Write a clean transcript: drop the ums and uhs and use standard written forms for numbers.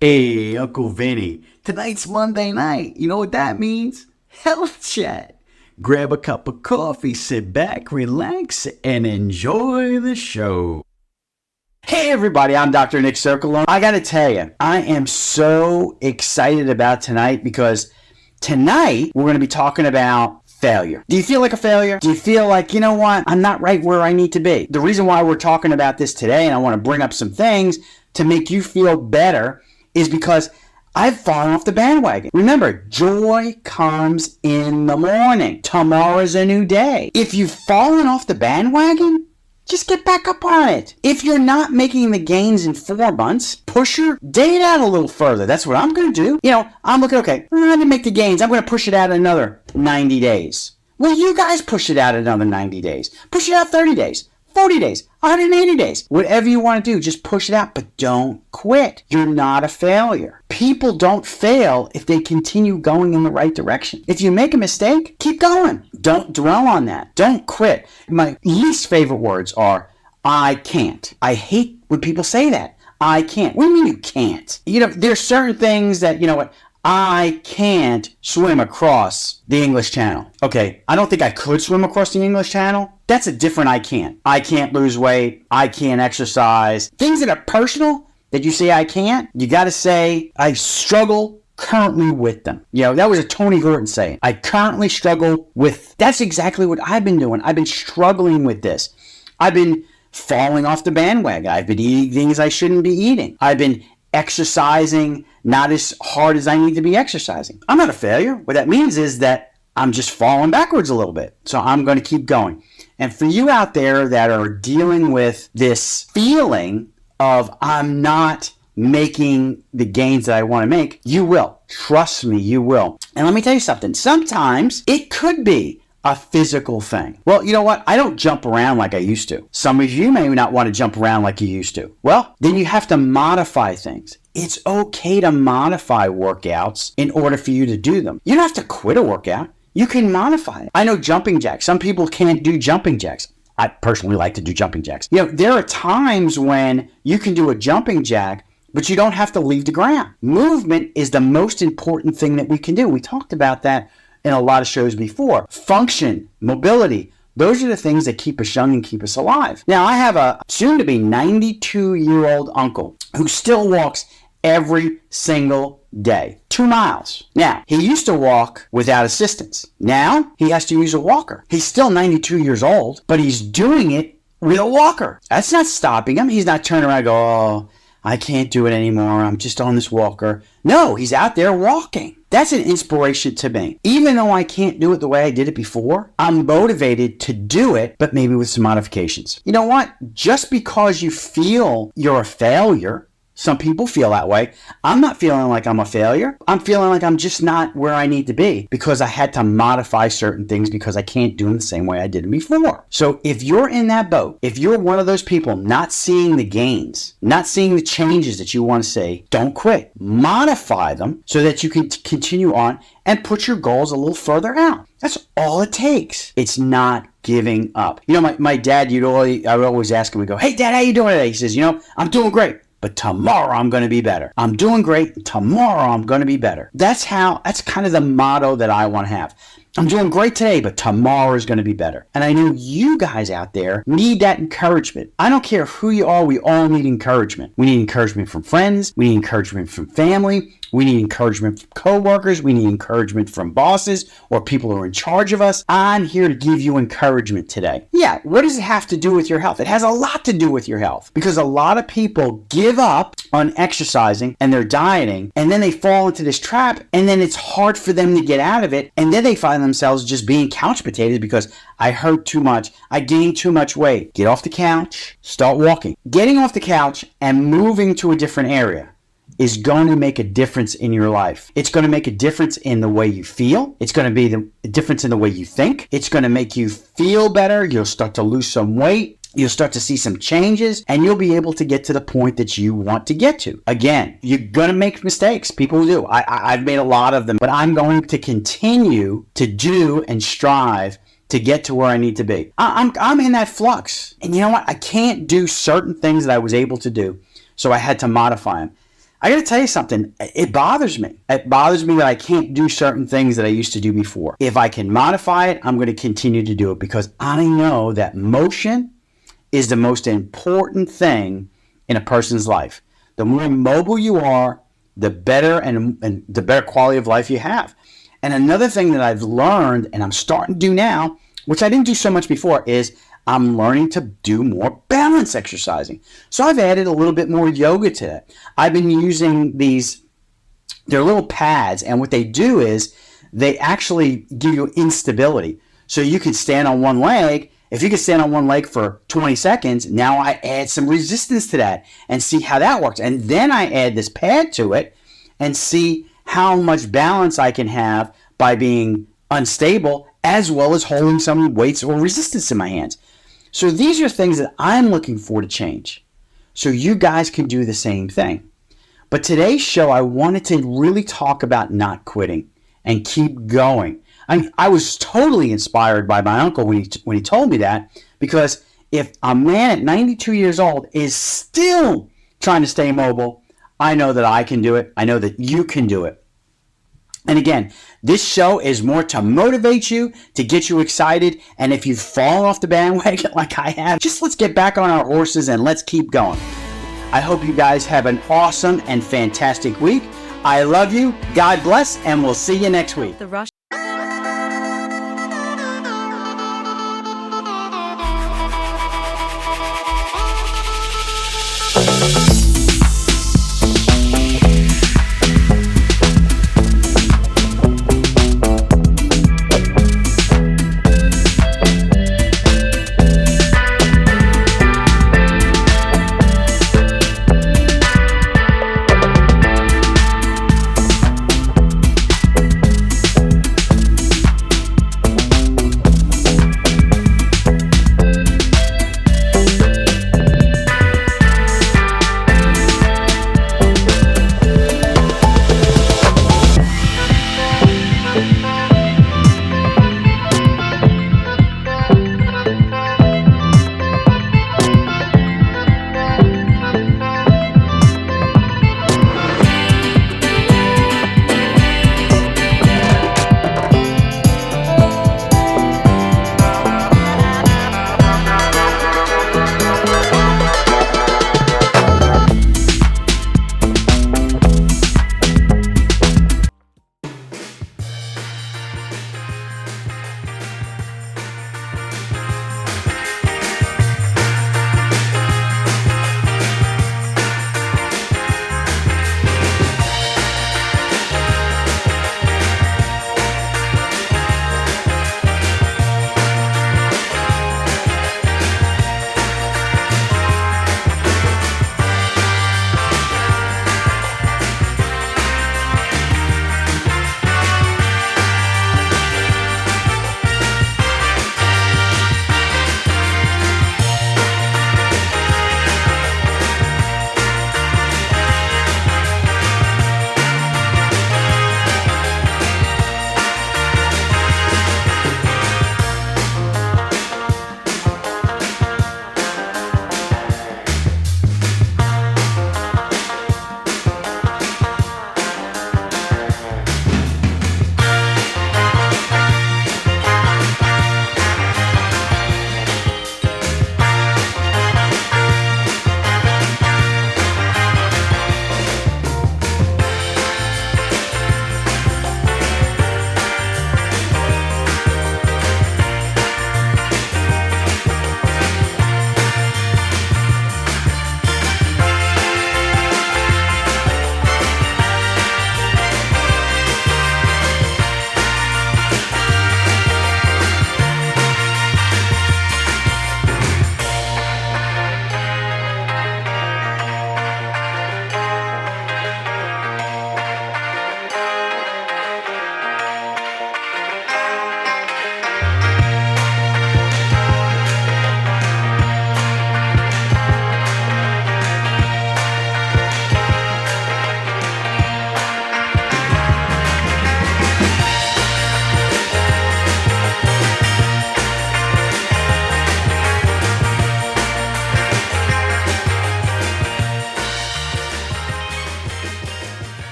Hey, Uncle Vinny. Tonight's Monday night. You know what that means? Health chat. Grab a cup of coffee, sit back, relax, and enjoy the show. Hey everybody, I'm Dr. Nick Circolone. I gotta tell you, I am so excited about tonight because tonight we're gonna be talking about failure. Do you feel like a failure? Do you feel like, you know what, I'm not right where I need to be? The reason why we're talking about this today, and I wanna bring up some things to make you feel better, is because I've fallen off the bandwagon. Remember, joy comes in the morning. Tomorrow's a new day. If you've fallen off the bandwagon, just get back up on it. If you're not making the gains in 4 months, push your date out a little further. That's what I'm going to do. You know, I'm looking, okay, I didn't make the gains. I'm going to push it out another 90 days. Well, you guys push it out another 90 days. Push it out 30 days. 40 days, 180 days, whatever you want to do, just push it out, but don't quit. You're not a failure. People don't fail if they continue going in the right direction. If you make a mistake, keep going. Don't dwell on that. Don't quit. My least favorite words are, I can't. I hate when people say that. I can't. What do you mean you can't? You know, there's certain things that, you know what, I can't swim across the English Channel. Okay, I don't think I could swim across the English Channel. That's a different I can't. I can't lose weight. I can't exercise. Things that are personal that you say I can't, you got to say I struggle currently with them. You know, that was a Tony Gurton saying. I currently struggle with. That's exactly what I've been doing. I've been struggling with this. I've been falling off the bandwagon. I've been eating things I shouldn't be eating. I've been exercising not as hard as I need to be exercising. I'm not a failure. What that means is that I'm just falling backwards a little bit. So I'm going to keep going. And for you out there that are dealing with this feeling of I'm not making the gains that I want to make, you will. Trust me, you will. And let me tell you something. Sometimes it could be a physical thing. Well, you know what? I don't jump around like I used to. Some of you may not want to jump around like you used to. Well, then you have to modify things. It's okay to modify workouts in order for you to do them. You don't have to quit a workout. You can modify it. I know jumping jacks. Some people can't do jumping jacks. I personally like to do jumping jacks. You know, there are times when you can do a jumping jack, but you don't have to leave the ground. Movement is the most important thing that we can do. We talked about that in a lot of shows before. Function, mobility, those are the things that keep us young and keep us alive. Now, I have a soon-to-be 92-year-old uncle who still walks every single day, 2 miles. Now, he used to walk without assistance. Now, he has to use a walker. He's still 92 years old, but he's doing it with a walker. That's not stopping him. He's not turning around and go, oh, I can't do it anymore. I'm just on this walker. No, he's out there walking. That's an inspiration to me. Even though I can't do it the way I did it before, I'm motivated to do it, but maybe with some modifications. You know what? Just because you feel you're a failure, some people feel that way. I'm not feeling like I'm a failure. I'm feeling like I'm just not where I need to be because I had to modify certain things because I can't do them the same way I did them before. So if you're in that boat, if you're one of those people not seeing the gains, not seeing the changes that you want to see, don't quit. Modify them so that you can continue on and put your goals a little further out. That's all it takes. It's not giving up. You know, my dad, I would always ask him, we go, hey, Dad, how you doing today? He says, you know, I'm doing great. But tomorrow I'm going to be better. I'm doing great. Tomorrow I'm going to be better. That's kind of the motto that I want to have. I'm doing great today, but tomorrow is going to be better. And I know you guys out there need that encouragement. I don't care who you are. We all need encouragement. We need encouragement from friends. We need encouragement from family. We need encouragement from coworkers. We need encouragement from bosses or people who are in charge of us. I'm here to give you encouragement today. Yeah, what does it have to do with your health? It has a lot to do with your health because a lot of people give up on exercising and they're dieting and then they fall into this trap and then it's hard for them to get out of it and then they find themselves just being couch potatoes because I hurt too much. I gained too much weight. Get off the couch. Start walking. Getting off the couch and moving to a different area is going to make a difference in your life. It's going to make a difference in the way you feel. It's going to be the difference in the way you think. It's going to make you feel better. You'll start to lose some weight. You'll start to see some changes and you'll be able to get to the point that you want to get to. Again, you're going to make mistakes. People do. I've made a lot of them, but I'm going to continue to do and strive to get to where I need to be. I'm in that flux. And you know what? I can't do certain things that I was able to do. So I had to modify them. I got to tell you something. It bothers me. It bothers me that I can't do certain things that I used to do before. If I can modify it, I'm going to continue to do it because I know that motion is the most important thing in a person's life. The more mobile you are, the better and the better quality of life you have. And another thing that I've learned and I'm starting to do now, which I didn't do so much before, is I'm learning to do more balance exercising. So I've added a little bit more yoga to that. I've been using they're little pads, and what they do is they actually give you instability. So you can stand on one leg. If you can stand on one leg for 20 seconds, now I add some resistance to that and see how that works. And then I add this pad to it and see how much balance I can have by being unstable as well as holding some weights or resistance in my hands. So these are things that I'm looking for to change. So you guys can do the same thing. But today's show, I wanted to really talk about not quitting and keep going. I was totally inspired by my uncle when he told me that, because if a man at 92 years old is still trying to stay mobile, I know that I can do it. I know that you can do it. And again, this show is more to motivate you, to get you excited. And if you've fallen off the bandwagon like I have, just let's get back on our horses and let's keep going. I hope you guys have an awesome and fantastic week. I love you. God bless, and we'll see you next week. The Rush